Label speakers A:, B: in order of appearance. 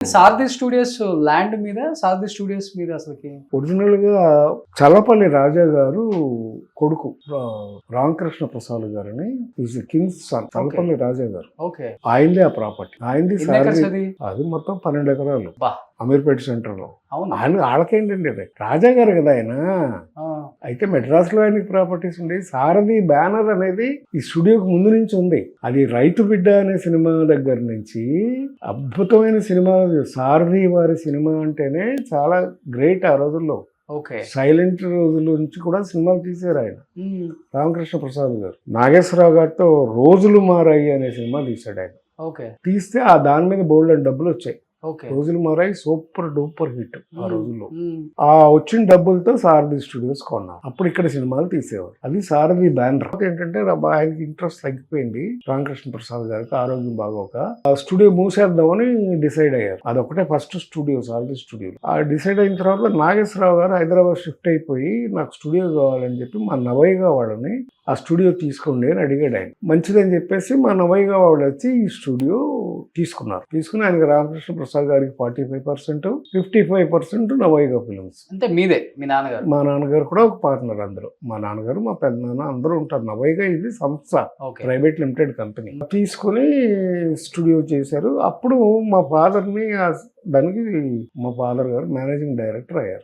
A: సారథి studios land మీద, సారథి studios మీద అసలుకి
B: ఒరిజినల్ గా చల్లపల్లి రాజా గారు కొడుకు రామకృష్ణ ప్రసాద్ గారని ఈజ్ కింగ్స్ సన్. చల్లపల్లి రాజా గారు
A: ఓకే,
B: ఆయనదే ఆ ప్రాపర్టీ, ఆయనది
A: ఎన్ని acres
B: సారథి.
A: అది?
B: అది మొత్తం 12 ఎకరాలు
A: బా,
B: అమీర్పేట సెంటర్ లో.
A: అవునా?
B: వాళ్ళకేంటండి అది? రాజా గారు కదా ఆయన.
A: ఆ,
B: అయితే మెడ్రాస్ లో ఆయనకి ప్రాపర్టీస్ ఉండే. సారథి బ్యానర్ అనేది ఈ స్టూడియోకి ముందు నుంచి ఉంది. అది రైతు బిడ్డ అనే సినిమా దగ్గర నుంచి అద్భుతమైన సినిమా. సారథి వారి సినిమా అంటేనే చాలా గ్రేట్. ఆ రోజుల్లో
A: ఓకే.
B: సైలెంట్ రోజుల నుంచి కూడా సినిమాలు తీశారు ఆయన.
A: మ్మ్.
B: రామకృష్ణ ప్రసాద్ గారు నాగేశ్వరరావు గారితో రోజులు మారాయి అనే సినిమా తీశాడు ఆయన.
A: ఓకే,
B: తీస్తే ఆ దాని మీద బోల్డ్ అని డబ్బులు వచ్చాయి.
A: ఓకే.
B: రోజులు మారాయి సూపర్ డూపర్ హిట్ ఆ రోజుల్లో.
A: మ్మ్.
B: ఆ వచ్చిన డబ్బులతో సారథి స్టూడియోస్ కొన్నారు. అప్పుడు ఇక్కడ సినిమాలు తీసేవారు. అది సారథి బ్యానర్. ఏంటంటే ఆయనకి ఇంట్రెస్ట్ తగ్గిపోయింది. రామకృష్ణ ప్రసాద్ గారికి ఆరోగ్యం బాగోక ఆ స్టూడియో మూసేద్దామని డిసైడ్ అయ్యారు. అదొకటే ఫస్ట్ స్టూడియో, సారథి స్టూడియో. ఆ డిసైడ్ అయిన తర్వాత నాగేశ్వరరావు గారు హైదరాబాద్ షిఫ్ట్ అయిపోయి నాకు స్టూడియో కావాలని చెప్పి మా నవయ్యగా వాళ్ళని ఆ స్టూడియో తీసుకోండి అని అడిగాడు ఆయన. మంచిదని చెప్పేసి మా నవయ్యగా వాళ్ళు వచ్చి ఈ స్టూడియో తీసుకున్నారు. తీసుకుని ఆయనకి రామకృష్ణ ప్రసాద్ గారికి 45%, 55% నవయ్యగా ఫిల్మ్స్.
A: అంటే మీదే, మీ నాన్నగారు?
B: మా నాన్నగారు కూడా ఒక పార్ట్నర్ అందులో. మా నాన్నగారు, మా పెద్దనాన్న అందరూ ఉంటారు. నవయ్యగా ఇది సంస్థ,
A: ఓకే.
B: Private limited company. తీసుకుని స్టూడియో చేశారు. అప్పుడు మా ఫాదర్ని దానికి మా ఫాదర్ గారు మేనేజింగ్ డైరెక్టర్ అయ్యారు.